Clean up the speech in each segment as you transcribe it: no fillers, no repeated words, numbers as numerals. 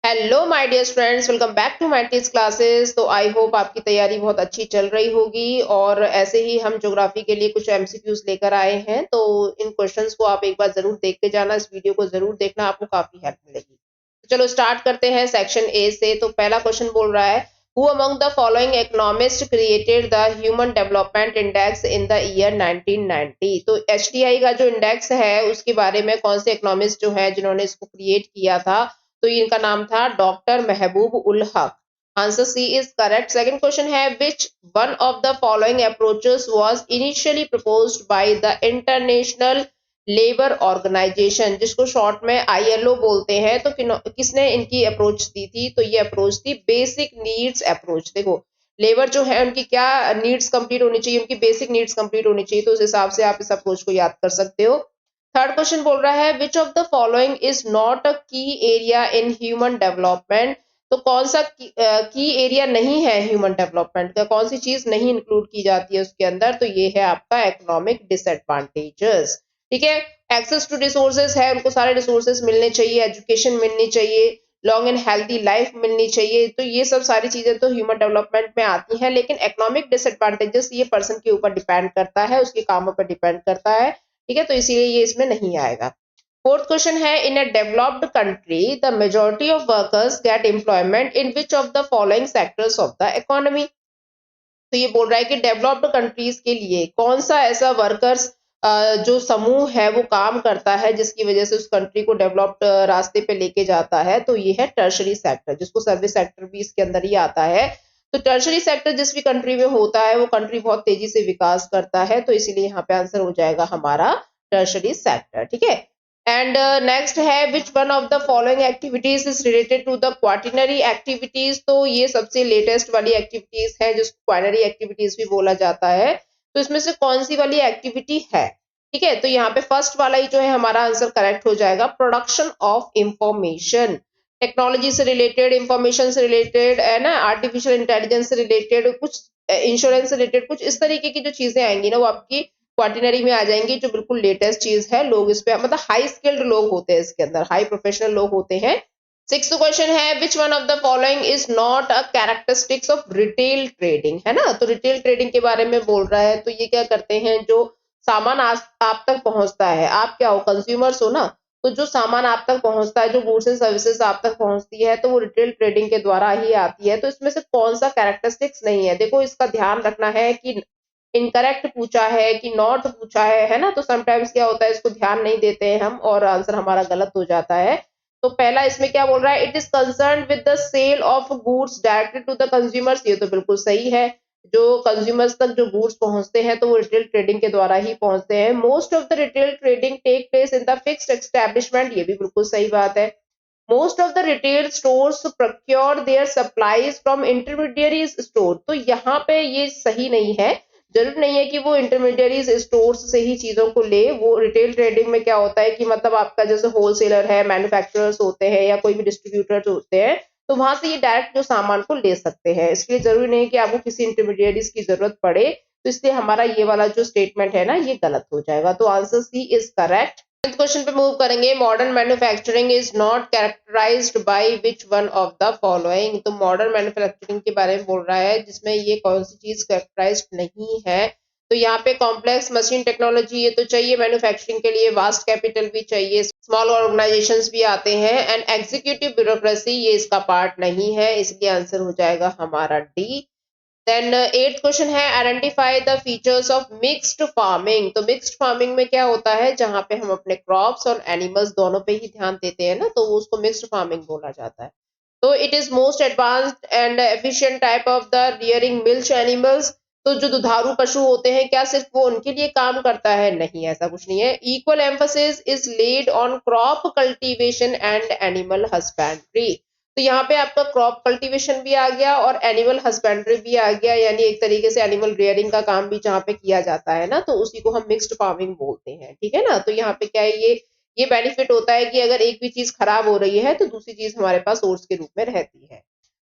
Hello my dear friends, welcome back to matrix classes. तो I hope आपकी तैयारी बहुत अच्छी चल रही होगी और ऐसे ही हम ज्योग्राफी के लिए कुछ एमसीक्यूज लेकर आए हैं। तो इन क्वेश्चंस को आप एक बार जरूर देख के जाना, इस वीडियो को जरूर देखना, आपको काफी हेल्प मिलेगी। तो चलो स्टार्ट करते हैं सेक्शन ए से। तो पहला क्वेश्चन बोल रहा है, who among the following economist created the human development index in the year 1990। तो एचडीआई का जो इंडेक्स है उसके बारे में कौन से इकोनॉमिस्ट जो है जिन्होंने इसको क्रिएट किया था, तो इनका नाम था doctor Mahbub ul Haq. Answer C is correct. Second question है, which one of the following approaches was initially proposed by the International Labour Organization, जिसको शॉर्ट में आईएलओ बोलते हैं। तो किसने इनकी अप्रोच दी थी? तो ये अप्रोच थी बेसिक नीड्स अप्रोच। देखो, लेबर जो है उनकी क्या नीड्स कंप्लीट होनी चाहिए, उनकी बेसिक नीड्स कंप्लीट होनी चाहिए। तो उस हिसाब से आप इस अप्रोच को याद कर सकते हो। थर्ड क्वेश्चन बोल रहा है, which of the following is not अ की एरिया इन ह्यूमन डेवलपमेंट। तो कौन सा की एरिया नहीं है ह्यूमन डेवलपमेंट का, कौन सी चीज नहीं इंक्लूड की जाती है उसके अंदर? तो ये है आपका इकोनॉमिक डिसएडवांटेजेस। ठीक है, एक्सेस टू रिसोर्सेज है, उनको सारे रिसोर्सेज मिलने चाहिए, एजुकेशन मिलनी चाहिए, लॉन्ग एंड हेल्दी लाइफ मिलनी चाहिए। तो ये सब सारी चीजें तो ह्यूमन डेवलपमेंट में आती हैं, लेकिन इकोनॉमिक डिसएडवांटेजेस ये पर्सन के ऊपर डिपेंड करता है, उसके कामों पर डिपेंड करता है। ठीक है, तो इसीलिए ये इसमें नहीं आएगा। फोर्थ क्वेश्चन है, in a developed country the majority of workers get employment in which of the following sectors of the economy. तो ये बोल रहा है कि डेवलप्ड कंट्रीज के लिए कौन सा ऐसा वर्कर्स जो समूह है वो काम करता है जिसकी वजह से उस कंट्री को डेवलप्ड रास्ते पे लेके जाता है। तो ये है टर्शरी सेक्टर, जिसको सर्विस सेक्टर भी इसके अंदर ही आता है। तो टर्शरी सेक्टर जिस भी कंट्री में होता है वो कंट्री बहुत तेजी से विकास करता है। तो इसीलिए यहाँ पे आंसर हो जाएगा हमारा टर्शरी सेक्टर। ठीक है, एंड नेक्स्ट है, which one of the following activities is related to the quaternary activities. तो ये सबसे लेटेस्ट वाली एक्टिविटीज है जिसको क्वाटिनरी एक्टिविटीज भी बोला जाता है। तो इसमें से कौन सी वाली एक्टिविटी है? ठीक है, तो यहाँ पे फर्स्ट वाला ही जो है हमारा आंसर करेक्ट हो जाएगा, प्रोडक्शन ऑफ इंफॉर्मेशन। टेक्नोलॉजी से रिलेटेड, इंफॉर्मेशन से रिलेटेड है ना, आर्टिफिशियल इंटेलिजेंस से रिलेटेड, कुछ इंश्योरेंस से रिलेटेड, कुछ इस तरीके की जो चीजें आएंगी ना वो आपकी क्वाटिनरी में आ जाएंगी, जो बिल्कुल लेटेस्ट चीज है। लोग इस पे मतलब हाई स्किल्ड लोग होते हैं, इसके अंदर हाई प्रोफेशनल लोग होते हैं। सिक्स्थ क्वेश्चन है, which one of the following is not a characteristics of retail trading, है ना। तो रिटेल ट्रेडिंग के बारे में बोल रहा है। तो ये क्या करते हैं, जो सामान आप तक पहुंचता है, आप क्या हो, कंज्यूमर्स हो ना। तो जो सामान आप तक पहुंचता है, जो गुड्स एंड सर्विसेज आप तक पहुंचती है, तो वो रिटेल ट्रेडिंग के द्वारा ही आती है। तो इसमें से कौन सा कैरेक्टरिस्टिक्स नहीं है? देखो, इसका ध्यान रखना है कि इनकरेक्ट पूछा है कि नॉट पूछा है ना। तो समटाइम्स क्या होता है, इसको ध्यान नहीं देते हैं हम और आंसर हमारा गलत हो जाता है। तो पहला इसमें क्या बोल रहा है, it is concern with the sale of goods directly to the consumers. ये तो बिल्कुल सही है, जो कंज्यूमर्स तक जो गुड्स पहुंचते हैं तो वो रिटेल ट्रेडिंग के द्वारा ही पहुंचते हैं। Most of the retail trading take place in the fixed establishment, ये भी बिल्कुल सही बात है। Most of the retail stores procure their supplies from intermediaries store. तो यहाँ पे ये सही नहीं है, जरूर नहीं है कि वो इंटरमीडियरीज स्टोर्स से ही चीजों को ले। वो रिटेल ट्रेडिंग में क्या होता है कि मतलब आपका जैसे होलसेलर है, मैन्युफैक्चरर्स होते हैं या कोई भी डिस्ट्रीब्यूटर्स होते हैं, तो वहां से ये डायरेक्ट जो सामान को ले सकते हैं। इसलिए जरूरी नहीं कि आपको किसी इंटरमीडियरीज की जरूरत पड़े। तो इसलिए हमारा ये वाला जो स्टेटमेंट है ना ये गलत हो जाएगा। तो answer C is correct. Question पे मूव करेंगे, modern manufacturing is not characterized by which one of the following. तो मॉडर्न मैन्युफैक्चरिंग के बारे में बोल रहा है जिसमें ये कौन सी चीज कैरेक्टराइज्ड नहीं है। तो यहाँ पे कॉम्प्लेक्स मशीन टेक्नोलॉजी ये तो चाहिए मैन्युफैक्चरिंग के लिए, वास्ट कैपिटल भी चाहिए, स्मॉल ऑर्गेनाइजेशंस भी आते हैं, एंड एग्जीक्यूटिव ब्यूरोक्रेसी ये इसका पार्ट नहीं है। इसलिए आंसर हो जाएगा हमारा डी। देन एट क्वेश्चन है, identify the features of mixed farming. तो मिक्स्ड फार्मिंग में क्या होता है, जहां पे हम अपने क्रॉप्स और एनिमल्स दोनों पे ही ध्यान देते हैं ना, तो उसको मिक्स्ड फार्मिंग बोला जाता है। तो it is most advanced and efficient type of the rearing milk animals. तो जो दुधारू पशु होते हैं, क्या सिर्फ वो उनके लिए काम करता है? नहीं, ऐसा कुछ नहीं है। Equal emphasis is laid on crop cultivation and animal husbandry. तो यहाँ पे आपका क्रॉप कल्टीवेशन भी आ गया और एनिमल हस्बेंड्री भी आ गया, यानी एक तरीके से एनिमल रियरिंग का काम भी जहाँ पे किया जाता है ना, तो उसी को हम मिक्स्ड फार्मिंग बोलते हैं। ठीक है ना। तो यहाँ पे क्या है, ये बेनिफिट होता है कि अगर एक भी चीज खराब हो रही है तो दूसरी चीज हमारे पास सोर्स के रूप में रहती है।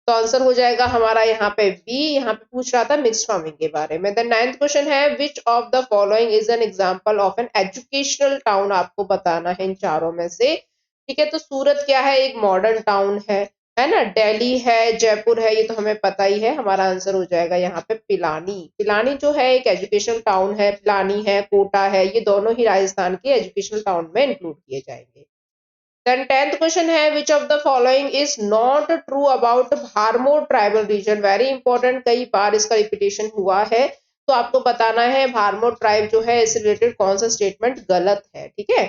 तो आंसर हो जाएगा हमारा यहाँ पे बी। यहाँ पे पूछ रहा था मिक्स्ड फार्मिंग के बारे में। देन नाइन्थ क्वेश्चन है, which of the following is an example of an educational town. आपको बताना है इन चारों में से। ठीक है, तो सूरत क्या है, एक मॉडर्न टाउन है है ना, दिल्ली है, जयपुर है, ये तो हमें पता ही है। हमारा आंसर हो जाएगा यहाँ पे पिलानी। पिलानी जो है एक एजुकेशनल टाउन है, पिलानी है, कोटा है, ये दोनों ही राजस्थान के एजुकेशनल टाउन में इंक्लूड किए जाएंगे। देन 10th क्वेश्चन है, which of the following is not true about Bharmour tribal region. Very important, कई बार इसका रिपीटेशन हुआ है, तो आपको बताना है भारमोर ट्राइब जो है इससे रिलेटेड कौन सा स्टेटमेंट गलत है, ठीक है।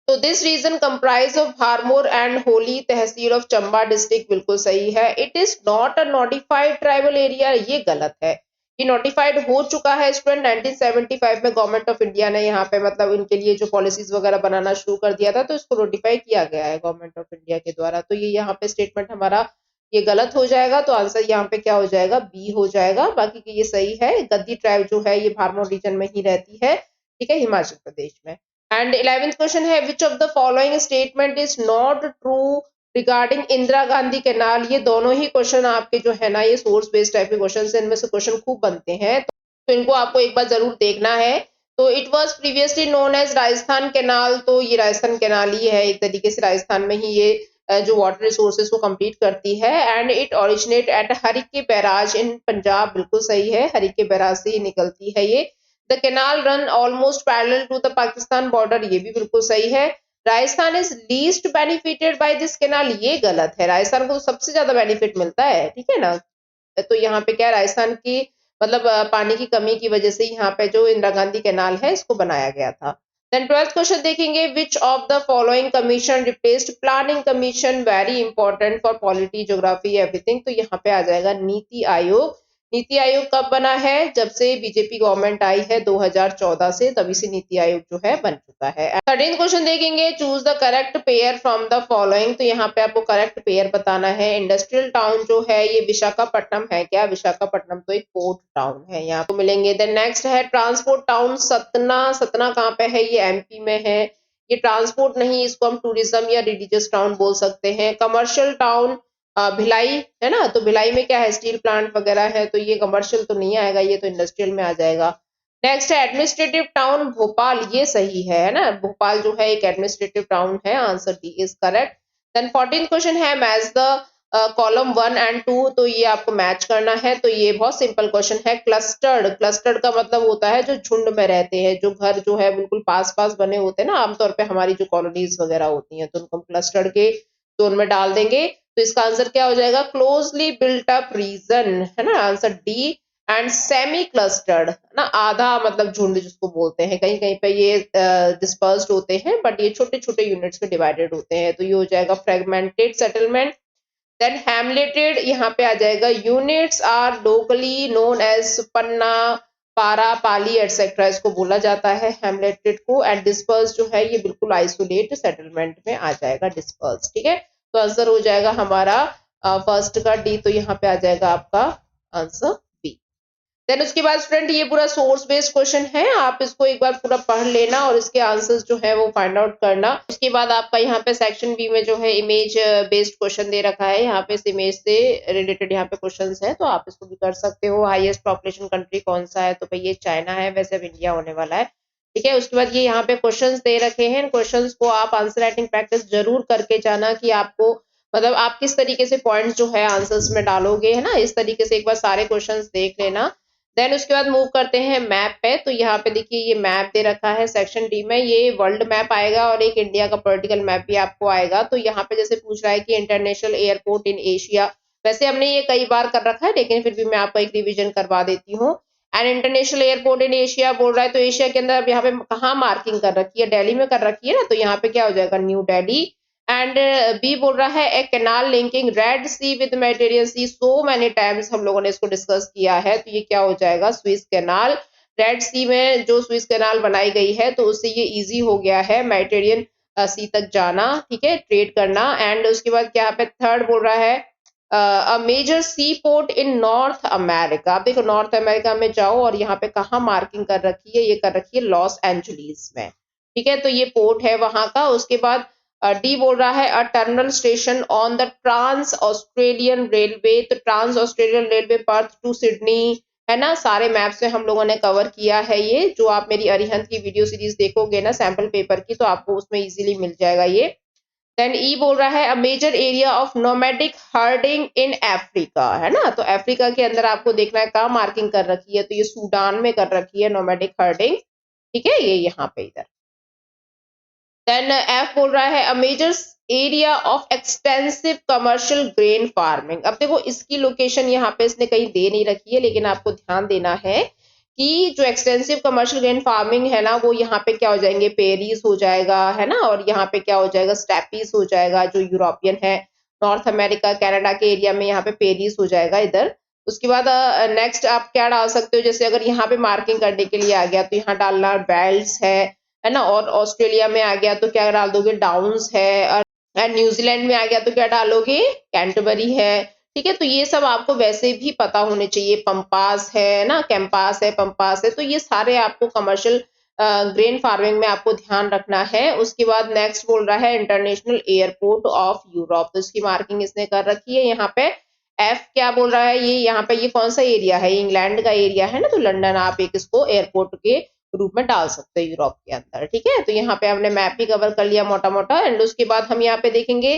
तो this region comprise of Bharmour and Holi तहसील ऑफ चंबा डिस्ट्रिक्ट, बिल्कुल सही है। It is not a notified tribal area, ये गलत है। ये नोटिफाइड हो चुका है स्टूडेंट 1975 में। गवर्नमेंट ऑफ इंडिया ने यहाँ पे मतलब इनके लिए जो पॉलिसीज वगैरह बनाना शुरू कर दिया था, तो इसको नोटिफाई किया गया है गवर्नमेंट ऑफ इंडिया के द्वारा। तो ये यहाँ पे स्टेटमेंट हमारा ये गलत हो जाएगा, तो आंसर यहाँ पे क्या हो जाएगा, बी हो जाएगा। बाकी की ये सही है। गद्दी ट्राइब जो है ये भारमोर रीजन में ही रहती है, ठीक है, हिमाचल प्रदेश में। एंड 11th क्वेश्चन है, which of the following statement is not true regarding Indira Gandhi canal. ये दोनों ही क्वेश्चन आपके जो है ना, ये सोर्स बेस्ड टाइप के क्वेश्चन है, इनमें से क्वेश्चन खूब बनते हैं, तो इनको आपको एक बार जरूर देखना है। तो it was previously known as Rajasthan canal, तो ये राजस्थान कैनाल ही है, एक तरीके से राजस्थान में ही ये जो वाटर रिसोर्सेज को कंप्लीट करती है। And it originate at Harike barrage in Punjab, बिल्कुल सही है, हरिके बैराज से ही निकलती है ये। The canal run almost parallel to the Pakistan border, ये भी बिल्कुल सही है। Rajasthan is least benefited by this canal, ये गलत है। राजस्थान को तो सबसे ज्यादा बेनिफिट मिलता है, ठीक है ना। तो यहाँ पे क्या, राजस्थान की मतलब पानी की कमी की वजह से यहाँ पे जो इंदिरा गांधी कैनाल है इसको बनाया गया था। देन 12th क्वेश्चन देखेंगे, विच of the following commission replaced planning commission. Very important for polity, geography, everything. तो यहाँ पे आ जाएगा नीति आयोग। नीति आयोग कब बना है, जब से बीजेपी गवर्नमेंट आई है 2014 से, तभी से नीति आयोग जो है बन चुका है। 13th क्वेश्चन देखेंगे, choose the correct pair from the following. तो यहाँ पे आपको करेक्ट पेयर बताना है। इंडस्ट्रियल टाउन जो है ये विशाखापट्टनम है क्या, विशाखापट्टनम तो एक पोर्ट टाउन है, यहाँ पे मिलेंगे। देन नेक्स्ट है ट्रांसपोर्ट टाउन सतना। सतना कहाँ पे है, ये एमपी में है। ये ट्रांसपोर्ट नहीं, इसको हम टूरिज्म या रिलीजियस टाउन बोल सकते हैं। कमर्शियल टाउन भिलाई है ना, तो भिलाई में क्या है, स्टील प्लांट वगैरह है, तो ये कमर्शियल तो नहीं आएगा, ये तो इंडस्ट्रियल में आ जाएगा। नेक्स्ट है एडमिनिस्ट्रेटिव टाउन भोपाल, ये सही है ना, भोपाल जो है एक एडमिनिस्ट्रेटिव टाउन है। Answer D is correct. Then 14th question है, मैच द कॉलम 1 एंड 2। तो ये आपको मैच करना है, तो ये बहुत सिंपल क्वेश्चन है। क्लस्टर्ड, क्लस्टर्ड का मतलब होता है जो झुंड में रहते हैं, जो घर जो है बिल्कुल पास पास बने होते हैं ना, आमतौर पे हमारी जो कॉलोनीज वगैरह होती हैं, तो उनको क्लस्टर्ड के जोन में डाल देंगे। तो इसका आंसर क्या हो जाएगा, क्लोजली बिल्ट अप रीजन, है ना, answer D. And semi clustered ना, आधा मतलब झुंड जिसको बोलते हैं, कहीं कहीं पे ये डिस्पर्स्ड होते हैं, बट ये छोटे छोटे यूनिट्स में डिवाइडेड होते हैं, तो ये हो जाएगा फ्रेगमेंटेड सेटलमेंट। देन हैमलेटेड, यहाँ पे आ जाएगा units are locally known as Panna, Para, Pali etcetera, इसको बोला जाता है हैमलेटेड को। एंड डिस्पर्स जो है ये बिल्कुल आइसोलेट सेटलमेंट में आ जाएगा, डिस्पर्स, ठीक है। तो आंसर हो जाएगा हमारा फर्स्ट का डी, तो यहाँ पे आ जाएगा आपका आंसर बी। देन उसके बाद स्टूडेंट ये पूरा सोर्स बेस्ड क्वेश्चन है, आप इसको एक बार पूरा पढ़ लेना और इसके आंसर्स जो है वो फाइंड आउट करना। उसके बाद आपका यहाँ पे सेक्शन बी में जो है इमेज बेस्ड क्वेश्चन दे रखा है, यहाँ पे इस इमेज से रिलेटेड यहाँ पे क्वेश्चंस है, तो आप इसको भी कर सकते हो। हाईएस्ट पॉपुलेशन कंट्री कौन सा है, तो भाई ये चाइना है, वैसे अब इंडिया होने वाला है, ठीक है। उसके बाद ये यहाँ पे क्वेश्चंस दे रखे हैं, क्वेश्चंस को आप आंसर राइटिंग प्रैक्टिस जरूर करके जाना, कि आपको मतलब आप किस तरीके से पॉइंट्स जो है आंसर्स में डालोगे, है ना, इस तरीके से एक बार सारे क्वेश्चंस देख लेना। देन उसके बाद मूव करते हैं मैप पे। तो यहाँ पे देखिए ये मैप दे रखा है सेक्शन डी में, ये वर्ल्ड मैप आएगा और एक इंडिया का पॉलिटिकल मैप भी आपको आएगा। तो यहाँ पे जैसे पूछ रहा है कि इंटरनेशनल एयरपोर्ट इन एशिया, वैसे हमने ये कई बार कर रखा है, लेकिन फिर भी मैं आपको एक रिविजन करवा देती हूँ। And international airport in Asia बोल रहा है, तो एशिया के अंदर अब यहाँ पे कहाँ मार्किंग कर रखी है, दिल्ली में कर रखी है ना, तो यहाँ पे क्या हो जाएगा, न्यू दिल्ली। एंड बी बोल रहा है a canal linking Red Sea with Mediterranean Sea, so many times हम लोगों ने इसको डिस्कस किया है, तो ये क्या हो जाएगा, स्विस कैनाल। रेड सी में जो स्विस कैनाल बनाई गई है, तो उससे ये इजी हो गया है मेडिटेरियन सी तक जाना, ठीक है, ट्रेड करना। एंड उसके बाद क्या पे थर्ड बोल रहा है a major sea port in North America. आप देखो नॉर्थ अमेरिका में जाओ और यहाँ पे कहाँ मार्किंग कर रखी है, ये कर रखी है लॉस एंजलिस में, ठीक है, तो ये पोर्ट है वहां का। उसके बाद डी बोल रहा है a terminal station on the Trans Australian Railway, तो Trans Australian Railway Perth to Sydney, है ना, सारे मैप से हम लोगों ने कवर किया है ये। जो आप मेरी अरिहंत की वीडियो सीरीज देखोगे ना सैंपल पेपर की, तो आपको उसमें इजीली मिल जाएगा ये। देन ई बोल रहा है a major area of nomadic herding in Africa, है ना। तो अफ्रीका के अंदर आपको देखना है कहाँ मार्किंग कर रखी है, तो ये सूडान में कर रखी है नोमैडिक हर्डिंग, ठीक है, ये यहाँ पे इधर। देन एफ बोल रहा है a major area of extensive commercial grain farming. अब देखो इसकी लोकेशन यहाँ पे इसने कहीं दे नहीं रखी है, लेकिन आपको ध्यान देना है कि जो एक्सटेंसिव कमर्शियल ग्रेन फार्मिंग है ना, वो यहाँ पे क्या हो जाएंगे, पेरीज हो जाएगा, है ना, और यहाँ पे क्या हो जाएगा, स्टेपीज हो जाएगा, जो यूरोपियन है, नॉर्थ अमेरिका कनाडा के एरिया में यहाँ पे पेरीज हो जाएगा इधर। उसके बाद नेक्स्ट आप क्या डाल सकते हो, जैसे अगर यहाँ पे मार्किंग करने के लिए आ गया तो यहाँ डालना बेल्ट्स है ना, और ऑस्ट्रेलिया में आ गया तो क्या डाल दोगे, डाउन्स है, और न्यूजीलैंड में आ गया तो क्या डालोगे, कैंटरबरी है, ठीक है। तो ये सब आपको वैसे भी पता होने चाहिए, पंपास है ना, कैंपास है, पंपास है, तो ये सारे आपको कमर्शियल ग्रेन फार्मिंग में आपको ध्यान रखना है। उसके बाद नेक्स्ट बोल रहा है इंटरनेशनल एयरपोर्ट ऑफ यूरोप, तो इसकी मार्किंग इसने कर रखी है यहाँ पे। एफ क्या बोल रहा है, ये यहाँ पे ये कौन सा एरिया है, इंग्लैंड का एरिया है ना, तो लंदन आप एक इसको एयरपोर्ट के रूप में डाल सकते हैं यूरोप के अंदर, ठीक है। तो यहाँ पे हमने मैप भी कवर कर लिया मोटा मोटा, एंड उसके बाद हम यहाँ पे देखेंगे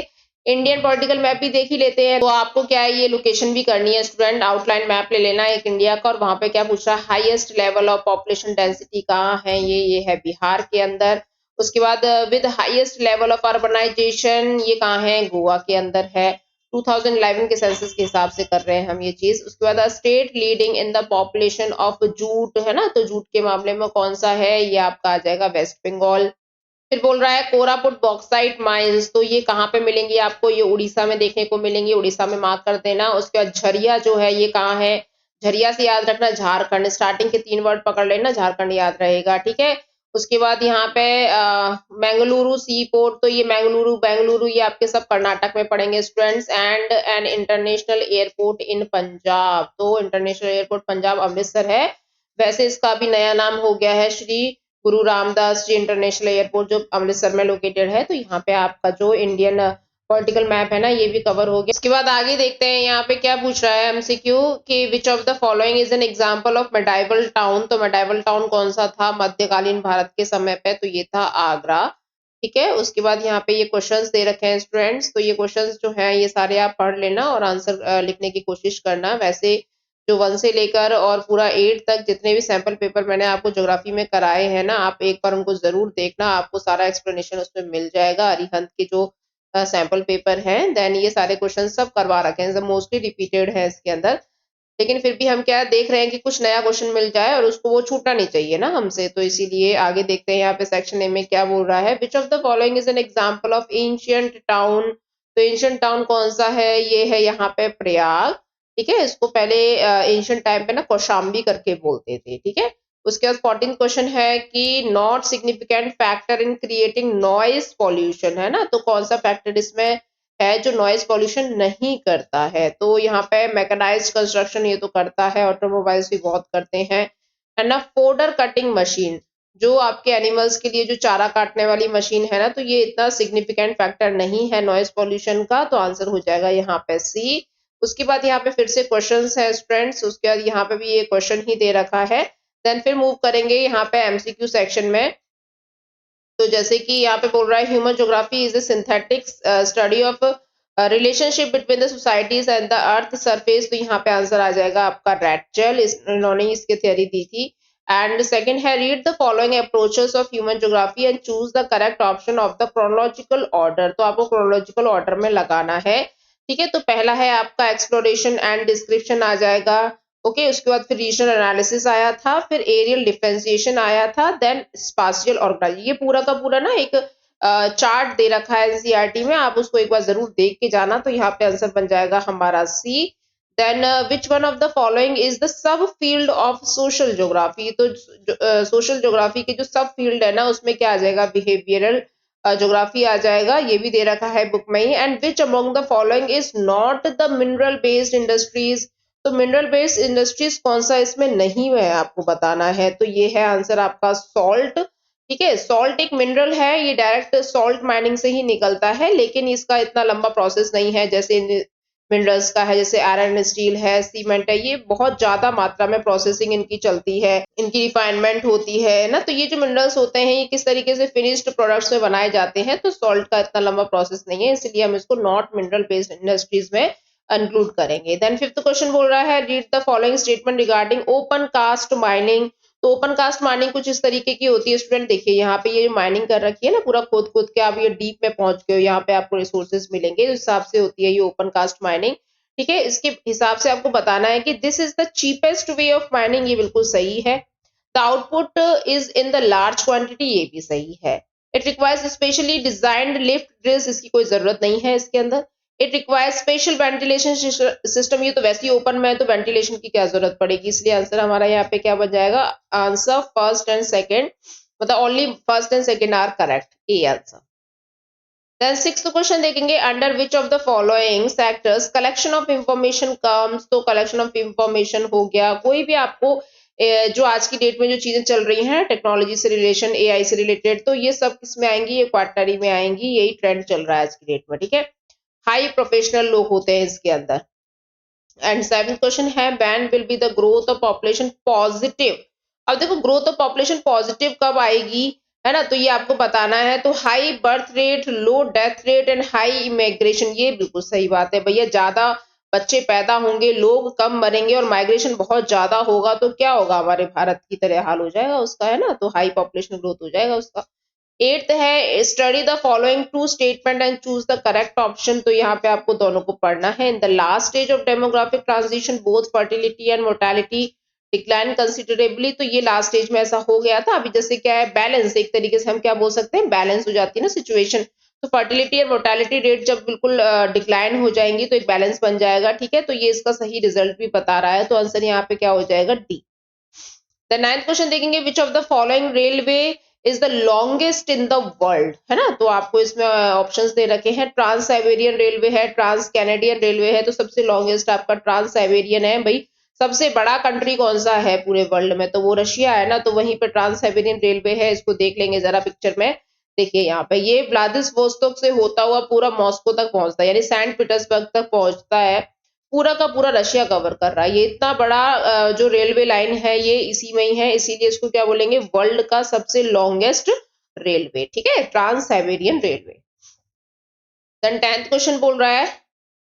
इंडियन पॉलिटिकल मैप भी देख ही लेते हैं। तो आपको क्या है, ये लोकेशन भी करनी है स्टूडेंट, आउटलाइन मैप ले लेना है एक इंडिया का, और वहां पे क्या पूछ रहा है, highest level of population density कहाँ है, ये है बिहार के अंदर। उसके बाद with highest level of urbanization ये कहाँ है, गोवा के अंदर है, 2011 के सेंसस के हिसाब से कर रहे हैं हम ये चीज। उसके बाद state leading in the population of jute, है ना, तो जूट के मामले में कौन सा है, ये आपका आ जाएगा वेस्ट बंगाल। फिर बोल रहा है कोरापुट बॉक्साइट माइंस, तो ये कहाँ पे मिलेंगी आपको, ये उड़ीसा में देखने को मिलेंगी, उड़ीसा में मार्क कर देना। उसके बाद झरिया जो है ये कहाँ है, झरिया से याद रखना झारखंड, स्टार्टिंग के 3 वर्ड पकड़ लेना, झारखंड याद रहेगा, ठीक है। उसके बाद यहाँ पे मंगलुरु सी पोर्ट, तो ये मंगलुरु बेंगलुरु ये आपके सब कर्नाटक में पड़ेंगे students. And an international airport इन पंजाब, तो इंटरनेशनल एयरपोर्ट पंजाब अमृतसर है, वैसे इसका भी नया नाम हो गया है श्री गुरु रामदास जी इंटरनेशनल एयरपोर्ट, जो अमृतसर में लोकेटेड है। तो यहाँ पे आपका जो इंडियन पॉलिटिकल मैप है ना, ये भी कवर हो गया। इसके बाद आगे देखते हैं यहाँ पे क्या पूछ रहा है एमसीक्यू, कि विच of the following is an example of medieval town, तो मेडाइवल टाउन कौन सा था मध्यकालीन भारत के समय पे, तो ये था आगरा, ठीक है। उसके बाद यहाँ पे ये क्वेश्चंस दे रखे हैं स्टूडेंट्स, तो ये क्वेश्चंस जो है ये सारे आप पढ़ लेना और आंसर लिखने की कोशिश करना। वैसे जो 1 से लेकर और पूरा 8 तक जितने भी सैंपल पेपर मैंने आपको ज्योग्राफी में कराए हैं ना, आप एक बार उनको जरूर देखना, आपको सारा एक्सप्लेनेशन उसमें मिल जाएगा। अरिहंत के जो सैंपल पेपर हैं, देन ये सारे क्वेश्चन सब करवा रखे हैं, मोस्टली रिपीटेड है इसके अंदर, लेकिन फिर भी हम क्या देख रहे हैं कि कुछ नया क्वेश्चन मिल जाए और उसको वो छूटना नहीं चाहिए ना हमसे, तो इसीलिए आगे देखते हैं यहाँ पे सेक्शन ए में क्या बोल रहा है। Which of the following is an example of ancient town, तो एंशिएंट टाउन कौन सा है, ये है यहाँ पे प्रयाग, ठीक है। इसको पहले एंशिएंट टाइम पे ना कौशाम्बी करके बोलते थे, ठीक है। उसके बाद 14 क्वेश्चन है कि not significant factor in creating noise pollution, है ना, तो कौन सा फैक्टर इसमें है जो नॉइज पॉल्यूशन नहीं करता है, तो यहाँ पे मैकेनाइज्ड कंस्ट्रक्शन ये तो करता है, ऑटोमोबाइल्स भी बहुत करते हैं, है ना। फोडर कटिंग मशीन, जो आपके एनिमल्स के लिए जो चारा काटने वाली मशीन है ना, तो ये इतना सिग्निफिकेंट फैक्टर नहीं है नॉइज पॉल्यूशन का, तो आंसर हो जाएगा यहाँ पे सी। उसके बाद यहाँ पे फिर से क्वेश्चंस है स्टूडेंट्स, उसके बाद यहाँ पे भी ये क्वेश्चन ही दे रखा है। देन फिर मूव करेंगे यहाँ पे एमसीक्यू सेक्शन में, तो जैसे कि यहाँ पे बोल रहा है human geography is a synthetic study of relationship between the societies and the earth surface, तो यहाँ पे आंसर आ जाएगा आपका रैटचल, इन्होंने इसकी थ्योरी दी थी। एंड सेकंड है read the following approaches of human geography and choose the correct option of the chronological order, तो आपको क्रोनोलॉजिकल ऑर्डर में लगाना है, ठीक है। तो पहला है आपका एक्सप्लोरेशन एंड डिस्क्रिप्शन आ जाएगा, ओके। उसके बाद फिर रीजनल एनालिसिस आया था, फिर एरियल डिफरेंशिएशन आया था, देन स्पाशियल ऑर्गेनाइजेशन, ये पूरा का पूरा ना एक चार्ट दे रखा है एनसीईआरटी में, आप उसको एक बार जरूर देख के जाना, तो यहाँ पे आंसर बन जाएगा हमारा C. Then which one of the following is the sub field of social geography, तो सोशल ज्योग्राफी के जो सब फील्ड है ना, उसमें क्या आ जाएगा, बिहेवियरल ज्योग्राफी आ जाएगा, ये भी दे रखा है बुक में ही। And which among the following is not the mineral based industries, तो मिनरल बेस्ड इंडस्ट्रीज कौन सा इसमें नहीं है आपको बताना है, तो ये है आंसर आपका सॉल्ट, ठीक है। सॉल्ट एक मिनरल है, ये डायरेक्ट सॉल्ट माइनिंग से ही निकलता है, लेकिन इसका इतना लंबा प्रोसेस नहीं है जैसे मिनरल्स का है, जैसे आयरन, स्टील है, सीमेंट है, ये बहुत ज्यादा मात्रा में प्रोसेसिंग इनकी चलती है, इनकी रिफाइनमेंट होती है ना। तो ये जो मिनरल्स होते हैं ये किस तरीके से फिनिश्ड प्रोडक्ट्स में बनाए जाते हैं, तो सॉल्ट का इतना लंबा प्रोसेस नहीं है, इसलिए हम इसको नॉट मिनरल बेस्ड इंडस्ट्रीज में इंक्लूड करेंगे। देन फिफ्थ क्वेश्चन बोल रहा है read the following statement regarding open cast mining. तो ओपन कास्ट माइनिंग कुछ इस तरीके की होती है स्टूडेंट, देखिए यहाँ पे ये माइनिंग कर रखी है ना, पूरा खोद खोद के आप ये डीप में पहुंच गए हो, यहाँ पे आपको रिसोर्सेज मिलेंगे, इस हिसाब से होती है ये ओपन कास्ट माइनिंग। ठीक है, इसके हिसाब से आपको बताना है कि this is the cheapest way of mining, ये बिल्कुल सही है। The output is in the large quantity, ये भी सही है। It requires specially designed lift drills, इसकी कोई जरूरत नहीं है इसके अंदर। It requires special ventilation system, ये तो वैसे ही ओपन में है तो वेंटिलेशन की क्या जरूरत पड़ेगी, इसलिए आंसर हमारा यहाँ पे क्या बन जाएगा, आंसर फर्स्ट एंड सेकंड, मतलब only first and second are correct, A answer. Then sixth question देखेंगे under which of the following sectors collection of information comes. तो कलेक्शन ऑफ इंफॉर्मेशन हो गया, कोई भी आपको जो आज की डेट में जो चीजें चल रही हैं टेक्नोलॉजी से रिलेशन, एआई से रिलेटेड, तो ये सब किसमें आएंगी, ये क्वार्टनरी में आएंगी, यही ट्रेंड चल रहा है आज की डेट में। ठीक है, हाई प्रोफेशनल लोग होते हैं इसके अंदर। एंड सेवेंथ क्वेश्चन है when will be the growth of population positive. अब देखो ग्रोथ ऑफ पॉपुलेशन पॉजिटिव कब आएगी, है ना, तो ये आपको बताना है। तो high birth rate, low death rate and high immigration, ये बिल्कुल सही बात है भैया, ज्यादा बच्चे पैदा होंगे, लोग कम मरेंगे और माइग्रेशन बहुत ज्यादा होगा, तो क्या होगा, हमारे भारत की तरह हाल हो जाएगा उसका, है ना, तो हाई पॉपुलेशन ग्रोथ हो जाएगा उसका। एट्थ है study the following two statement and choose the correct option. तो यहाँ पे आपको दोनों को पढ़ना है। In the last stage of demographic transition both fertility and mortality decline considerably. तो ये लास्ट स्टेज में ऐसा हो गया था, अभी जैसे क्या है बैलेंस, एक तरीके से हम क्या बोल सकते हैं, बैलेंस हो जाती है ना सिचुएशन। तो फर्टिलिटी और मोर्टेलिटी रेट जब बिल्कुल डिक्लाइन हो जाएंगी तो एक बैलेंस बन जाएगा। ठीक है, तो ये इसका सही रिजल्ट भी बता रहा है, तो आंसर यहाँ पे क्या हो जाएगा, डी। द नाइन्थ क्वेश्चन देखेंगे विच of the following railway is the longest in the world, है ना। तो आपको इसमें ऑप्शंस दे रखे हैं, ट्रांस साइबेरियन रेलवे है, ट्रांस कैनेडियन रेलवे है, तो सबसे लॉन्गेस्ट आपका ट्रांस साइबेरियन है भाई। सबसे बड़ा कंट्री कौन सा है पूरे वर्ल्ड में, तो वो रशिया है ना, तो वहीं पे ट्रांस साइबेरियन रेलवे है, इसको देख लेंगे जरा पिक्चर में। देखिए यहाँ पे ये व्लादिवोस्तोक से होता हुआ पूरा मॉस्को तक पहुंचता है, यानी सेंट पीटर्सबर्ग तक पहुंचता है, पूरा का पूरा रशिया कवर कर रहा है। ये इतना बड़ा जो रेलवे लाइन है ये इसी में ही है, इसीलिए इसको क्या बोलेंगे, वर्ल्ड का सबसे लॉन्गेस्ट रेलवे। ठीक है, trans Siberian railway. Then 10th question बोल रहा है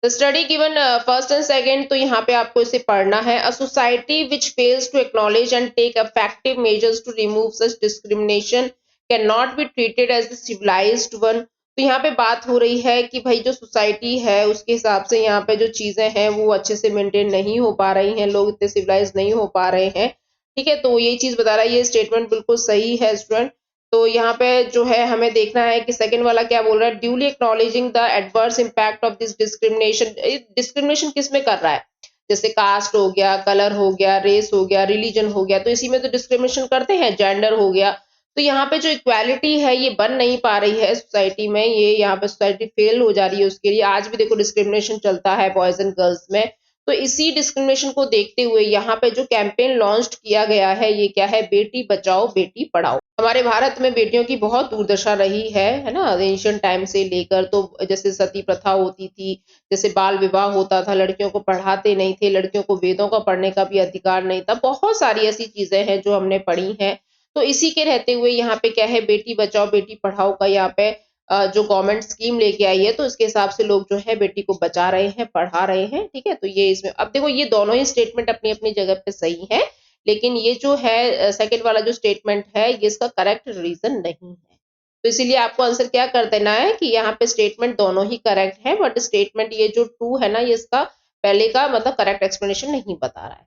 the study given first and second, तो यहाँ पे आपको इसे पढ़ना है। A society which fails to acknowledge and take effective measures to remove such discrimination can not be treated as the civilized one. तो यहाँ पे बात हो रही है कि भाई जो सोसाइटी है उसके हिसाब से यहाँ पे जो चीजें हैं वो अच्छे से मेंटेन नहीं हो पा रही हैं, लोग इतने सिविलाइज नहीं हो पा रहे हैं। ठीक है, तो यही चीज बता रहा है, ये स्टेटमेंट बिल्कुल सही है स्टूडेंट। तो यहाँ पे जो है हमें देखना है कि सेकंड वाला क्या बोल रहा है, duly acknowledging the adverse impact of this discrimination. Discrimination किस में कर रहा है, जैसे कास्ट हो गया, कलर हो गया, रेस हो गया, रिलीजन हो गया, तो इसी में तो डिस्क्रिमिनेशन करते हैं, जेंडर हो गया। तो यहाँ पे जो इक्वालिटी है ये बन नहीं पा रही है सोसाइटी में, ये यहाँ पे सोसाइटी फेल हो जा रही है उसके लिए। आज भी देखो डिस्क्रिमिनेशन चलता है बॉयज एंड गर्ल्स में, तो इसी डिस्क्रिमिनेशन को देखते हुए यहाँ पे जो कैंपेन लॉन्च किया गया है ये क्या है, बेटी बचाओ बेटी पढ़ाओ। हमारे भारत में बेटियों की बहुत दुर्दशा रही है ना, एंशिएंट टाइम से लेकर। तो जैसे सती प्रथा होती थी, जैसे बाल विवाह होता था, लड़कियों को पढ़ाते नहीं थे, लड़कियों को वेदों का पढ़ने का भी अधिकार नहीं था, बहुत सारी ऐसी चीजें हैं जो हमने पढ़ी हैं। तो इसी के रहते हुए यहाँ पे क्या है, बेटी बचाओ बेटी पढ़ाओ का यहाँ पे जो गवर्नमेंट स्कीम लेके आई है, तो इसके हिसाब से लोग जो है बेटी को बचा रहे हैं, पढ़ा रहे हैं। ठीक है, तो ये इसमें अब देखो ये दोनों ही स्टेटमेंट अपनी अपनी जगह पे सही है, लेकिन ये जो है सेकंड वाला जो स्टेटमेंट है ये इसका करेक्ट रीजन नहीं है। तो इसीलिए आपको आंसर क्या कर देना है कि यहाँ पे स्टेटमेंट दोनों ही करेक्ट है, बट स्टेटमेंट ये जो 2 है ना, ये इसका पहले का मतलब करेक्ट एक्सप्लेनेशन नहीं बता रहा है,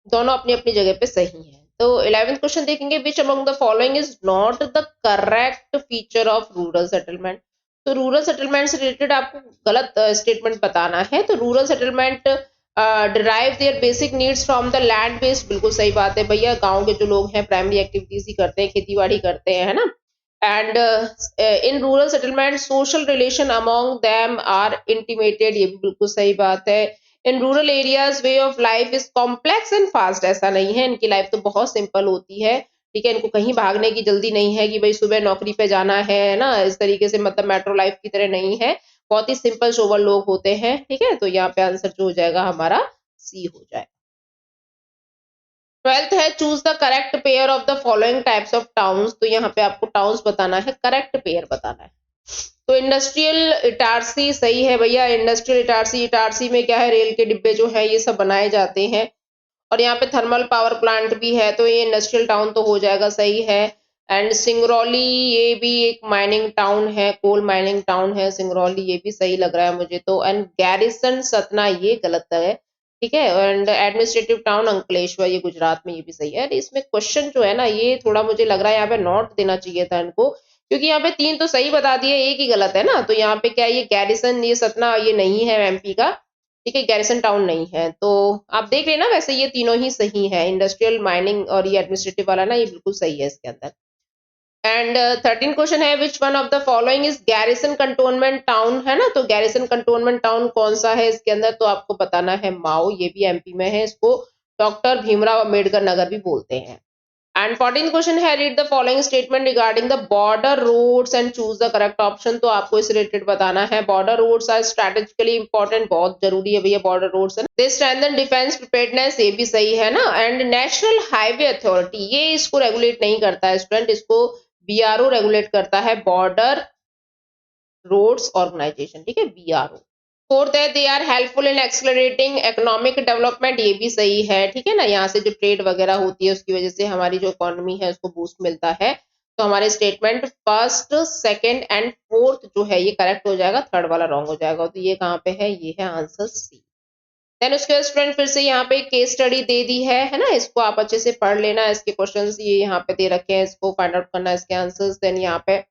दोनों अपनी अपनी जगह पे सही है। तो 11th क्वेश्चन देखेंगे विच among the following is not the correct feature of rural settlement. तो रूरल सेटलमेंट से रिलेटेड आपको गलत स्टेटमेंट बताना है। तो rural settlement derive their basic needs from the land based, बिल्कुल सही बात है भैया, गांव के जो लोग हैं प्राइमरी एक्टिविटीज ही करते हैं, खेती बाड़ी करते हैं, है ना। And in rural settlement social relation among them are intimated, ये भी बिल्कुल सही बात है। In rural areas way of life is complex and fast, ऐसा नहीं है, इनकी लाइफ तो बहुत सिंपल होती है। ठीक है, इनको कहीं भागने की जल्दी नहीं है कि भाई सुबह नौकरी पे जाना है ना, इस तरीके से मतलब मेट्रो लाइफ की तरह नहीं है। बहुत ही सिंपल सोबर लोग होते हैं, ठीक है। तो यहाँ पे आंसर जो हो जाएगा हमारा सी हो जाएगा। 12th है choose the correct pair of the following types of towns. तो यहाँ पे आपको टाउन्स बताना है, करेक्ट पेयर बताना है। तो इंडस्ट्रियल इटारसी सही है भैया। इंडस्ट्रियल इटारसी, इटारसी में क्या है, रेल के डिब्बे जो है ये सब बनाए जाते हैं। और यहाँ पे थर्मल पावर प्लांट भी है, तो ये इंडस्ट्रियल टाउन तो हो जाएगा, सही है। एंड सिंगरौली ये भी एक माइनिंग टाउन है, कोल माइनिंग टाउन है सिंगरौली, ये भी सही लग रहा है मुझे तो। एंड गैरिसन सतना ये गलत है, ठीक है। एंड एडमिनिस्ट्रेटिव टाउन अंकलेश्वर ये गुजरात में, ये भी सही है। इसमें क्वेश्चन जो है ना ये थोड़ा मुझे लग रहा है यहाँ पे नोट देना चाहिए था इनको, क्योंकि यहाँ पे 3 तो सही बता दिए, एक ही गलत है ना। तो यहाँ पे क्या ये गैरिसन ये सतना ये नहीं है एमपी का, ठीक है, गैरिसन टाउन नहीं है। तो आप देख लेना, वैसे ये तीनों ही सही है, इंडस्ट्रियल माइनिंग और ये एडमिनिस्ट्रेटिव वाला ना ये बिल्कुल सही है इसके अंदर। एंड 13 क्वेश्चन है which one of the following is garrison cantonment town, है ना। तो गैरिसन कंटोनमेंट टाउन कौन सा है इसके अंदर, तो आपको बताना है माओ, ये भी एमपी में है, इसको डॉक्टर भीमराव अम्बेडकर नगर भी बोलते हैं। एंड 14th क्वेश्चन है read the following statement regarding the border roads and choose the correct option. तो आपको इस रिलेटेड बताना है, border roads are strategically important, बहुत जरूरी है भैया बॉर्डर रोड्स है ना। दे स्ट्रेंथन डिफेंस प्रिपेयर्डनेस, ये भी सही है ना। एंड नेशनल हाईवे अथॉरिटी ये इसको रेगुलेट नहीं करता है स्टूडेंट, इसको बीआरओ रेगुलेट करता है, बॉर्डर रोड्स ऑर्गेनाइजेशन, ठीक है, बीआरओ। फोर्थ है they are helpful in accelerating economic development, ये भी सही है, ठीक है ना। यहाँ से जो ट्रेड वगैरह होती है उसकी वजह से हमारी जो इकोनॉमी है उसको बूस्ट मिलता है। तो हमारे statement first second and fourth जो है ये करेक्ट हो जाएगा, थर्ड वाला रॉन्ग हो जाएगा। तो ये कहाँ पे है, ये है आंसर सी। देन उसके बाद स्टूडेंट फिर से यहाँ पे केस स्टडी दे दी है ना, इसको आप अच्छे से पढ़ लेना। इसके क्वेश्चंस ये यहाँ पे दे रखे हैं, इसको फाइंड आउट करना है इसके आंसर्स। देन यहाँ पे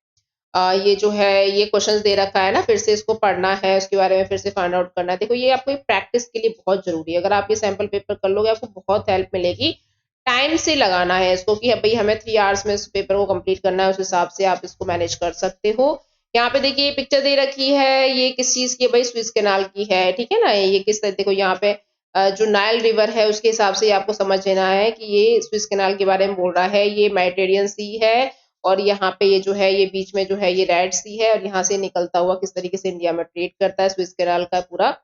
ये जो है ये क्वेश्चंस दे रखा है ना, फिर से इसको पढ़ना है, उसके बारे में फिर से फाइंड आउट करना है। देखो ये आपको प्रैक्टिस के लिए बहुत जरूरी है, अगर आप ये सैंपल पेपर कर लोगे आपको बहुत हेल्प मिलेगी। टाइम से लगाना है इसको कि भाई हमें 3 आवर्स में इस पेपर को कंप्लीट करना है, उस हिसाब से आप इसको मैनेज कर सकते हो। यहाँ पे देखिए पिक्चर दे रखी है, ये किस चीज की है भाई, स्विस कैनाल की है, ठीक है ना। ये किस तरह, देखो यहाँ पे जो नाइल रिवर है उसके हिसाब से आपको समझ लेना है कि ये स्विस कैनाल के बारे में बोल रहा है। ये मेडिटेरियन सी है और यहाँ पे ये जो है ये बीच में जो है ये रेड सी है, और यहाँ से निकलता हुआ किस तरीके से इंडिया में ट्रेड करता है, स्विस कैनाल का पूरा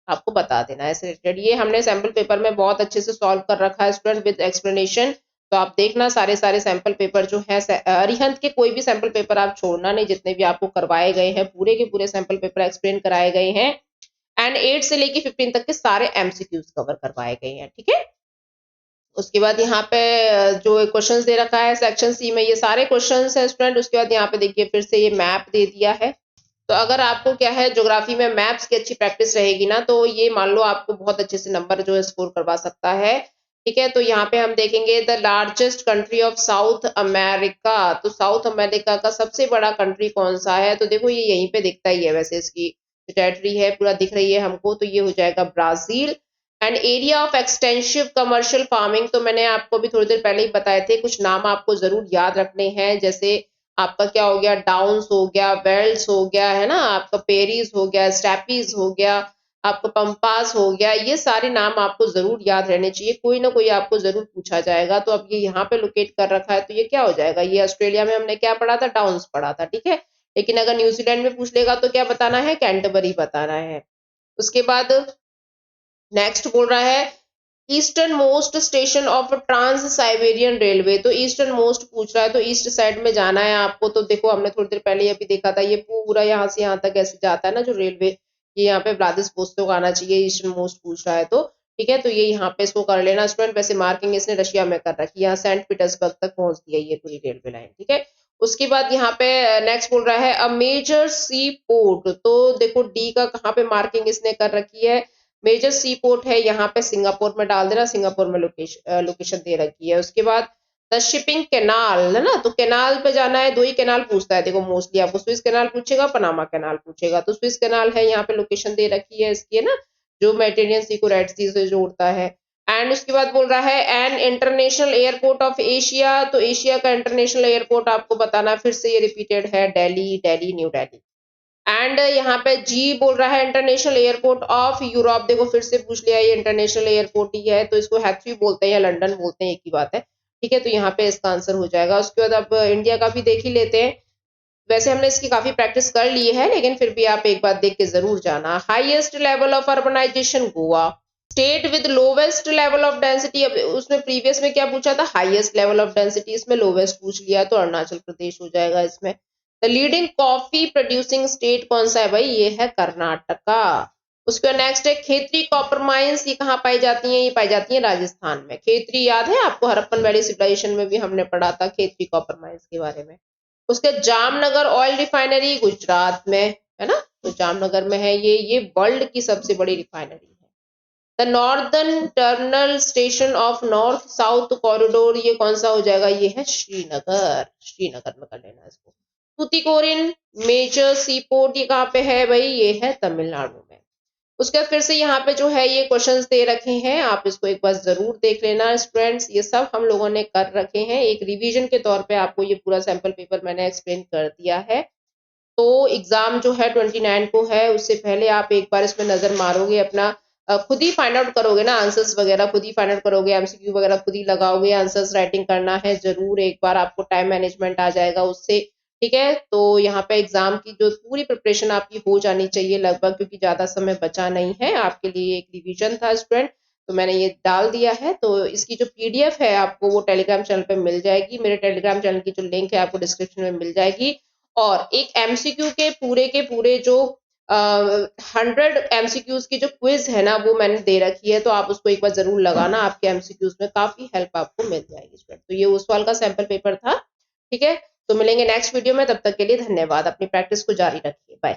आपको बता देना है रिलेटेड। ये हमने सैंपल पेपर में बहुत अच्छे से सॉल्व कर रखा है स्टूडेंट विद एक्सप्लेनेशन। तो आप देखना सारे सैंपल पेपर जो है अरिहंत के कोई भी सैंपल पेपर आप छोड़ना नहीं, जितने भी आपको करवाए गए हैं पूरे के पूरे सैंपल पेपर एक्सप्लेन कराए गए हैं। एंड 8 से लेके 15 तक के सारे एमसीक्यूज कवर करवाए गए हैं, ठीक है। उसके बाद यहाँ पे जो क्वेश्चंस दे रखा है सेक्शन सी में, ये सारे क्वेश्चंस हैं स्टूडेंट। उसके बाद यहाँ पे देखिए फिर से ये मैप दे दिया है। तो अगर आपको क्या है ज्योग्राफी में मैप्स की अच्छी प्रैक्टिस रहेगी ना, तो ये मान लो आपको बहुत अच्छे से नंबर जो है स्कोर करवा सकता है, ठीक है। तो यहाँ पे हम देखेंगे the largest country of south America. तो साउथ अमेरिका का सबसे बड़ा कंट्री कौन सा है, तो देखो ये यहीं पे दिखता ही है, वैसे इसकी टेरिटरी है पूरा दिख रही है हमको, तो ये हो जाएगा Brazil. And area of extensive commercial farming, तो मैंने आपको भी थोड़ी देर पहले ही बताए थे, कुछ नाम आपको जरूर याद रखने हैं, जैसे आपका क्या हो गया, डाउन्स हो गया, वेल्स हो गया, है ना, आपका पेरीज हो गया, स्टेपीज हो गया, आपका पंपास हो गया। ये सारे नाम आपको जरूर याद रहने चाहिए, कोई ना कोई आपको जरूर पूछा जाएगा। तो अब ये यहाँ पे लोकेट कर रखा है, तो ये क्या हो जाएगा, ये ऑस्ट्रेलिया में हमने क्या पढ़ा था, डाउन्स पढ़ा था, ठीक है। लेकिन अगर न्यूजीलैंड में पूछ लेगा तो क्या बताना है, कैंटरबरी बताना है। उसके बाद नेक्स्ट बोल रहा है eastern most station of trans Siberian railway. तो ईस्टर्न मोस्ट पूछ रहा है, तो ईस्ट साइड में जाना है आपको। तो देखो हमने थोड़ी देर पहले अभी देखा था, ये पूरा यहाँ से यहाँ तक ऐसे जाता है ना जो रेलवे, ये यहाँ पे व्लादिवोस्तोक आना चाहिए, ईस्टर्न मोस्ट पूछ रहा है तो, ठीक है। तो ये यहाँ पे इसको कर लेना स्टूडेंट, वैसे मार्किंग इसने रशिया में कर रखी है, यहाँ सेंट पीटर्सबर्ग तक पहुंच दिया ये पूरी रेलवे लाइन, ठीक है। उसके बाद यहाँ पे नेक्स्ट बोल रहा है अ मेजर सी पोर्ट। तो देखो डी का कहाँ पे मार्किंग इसने कर रखी है, मेजर सी पोर्ट है यहाँ पे सिंगापुर में डाल देना, सिंगापुर में लोकेशन दे रखी है। उसके बाद द शिपिंग कैनाल है ना, तो कैनाल पे जाना है, 2 ही कैनाल पूछता है देखो मोस्टली आपको, स्विस कैनाल पूछेगा, पनामा कैनाल पूछेगा। तो स्विस कैनाल है यहाँ पे लोकेशन दे रखी है इसकी, है ना, जो मेडिटेरियन सी को रेड सी से जोड़ता है। एंड उसके बाद बोल रहा है an international airport of Asia. तो एशिया का इंटरनेशनल एयरपोर्ट आपको बताना, फिर से ये रिपीटेड है, दिल्ली, दिल्ली, न्यू दिल्ली। एंड यहाँ पे जी बोल रहा है इंटरनेशनल एयरपोर्ट ऑफ यूरोप। देखो फिर से पूछ लिया, ये इंटरनेशनल एयरपोर्ट ही है, तो इसको हैथ्री बोलते हैं या लंदन बोलते हैं, एक ही बात है, ठीक है। तो यहाँ पे इसका आंसर हो जाएगा। उसके बाद अब इंडिया का भी देख ही लेते हैं। वैसे हमने इसकी काफी प्रैक्टिस कर ली है, लेकिन फिर भी आप एक बार देख के जरूर जाना। Highest level of urbanization Goa, state with lowest level of density. अब उसमें प्रीवियस में क्या पूछा था, हाईएस्ट लेवल ऑफ डेंसिटी, इसमें लोवेस्ट पूछ लिया तो अरुणाचल प्रदेश हो जाएगा इसमें। The leading coffee producing state कौन सा है भाई, ये है कर्नाटका। उसके बाद नेक्स्ट है खेतरी कॉपर माइंस, ये कहाँ पाई जाती हैं, ये पाई जाती हैं राजस्थान में। खेतरी याद है आपको, हड़प्पन वैली सिविलाइजेशन में भी हमने पढ़ा था खेतरी कॉपर माइंस के बारे में। उसके जामनगर ऑयल रिफाइनरी गुजरात में है ना, तो जामनगर में है ये वर्ल्ड की सबसे बड़ी रिफाइनरी है। The northern terminal station of north south corridor, ये कौन सा हो जाएगा, ये है श्रीनगर। श्रीनगर में कर लेना इसको। तूतीकोरिन मेजर सी पोर्ट, ये कहाँ पे है भाई, ये है तमिलनाडु में। उसके बाद फिर से यहाँ पे जो है ये क्वेश्चंस दे रखे हैं, आप इसको एक बार जरूर देख लेना स्टूडेंट्स। ये सब हम लोगों ने कर रखे हैं, एक रिवीजन के तौर पे आपको ये पूरा सैंपल पेपर मैंने एक्सप्लेन कर दिया है। तो एग्जाम जो है 29 को है, उससे पहले आप एक बार इसमें नजर मारोगे, अपना खुद ही फाइंड आउट करोगे ना, आंसर्स वगैरह खुद ही फाइंड आउट करोगे, एमसीक्यू वगैरह खुद ही लगाओगे, आंसर्स राइटिंग करना है जरूर, एक बार आपको टाइम मैनेजमेंट आ जाएगा उससे। ठीक है, तो यहाँ पे एग्जाम की जो पूरी प्रिपरेशन आपकी हो जानी चाहिए लगभग, क्योंकि ज्यादा समय बचा नहीं है आपके लिए, एक रिवीजन था स्टूडेंट, तो मैंने ये डाल दिया है। तो इसकी जो पीडीएफ है आपको वो टेलीग्राम चैनल पे मिल जाएगी, मेरे टेलीग्राम चैनल की जो लिंक है आपको डिस्क्रिप्शन में मिल जाएगी। और एक एमसीक्यू के पूरे जो 100 एमसीक्यूज की जो क्विज है ना, वो मैंने दे रखी है, तो आप उसको एक बार जरूर लगाना, आपके एमसीक्यूज में काफी हेल्प आपको मिल जाएगी स्टूडेंट। तो ये उस वाल का सैंपल पेपर था। ठीक है, तो मिलेंगे नेक्स्ट वीडियो में, तब तक के लिए धन्यवाद, अपनी प्रैक्टिस को जारी रखिए, बाय।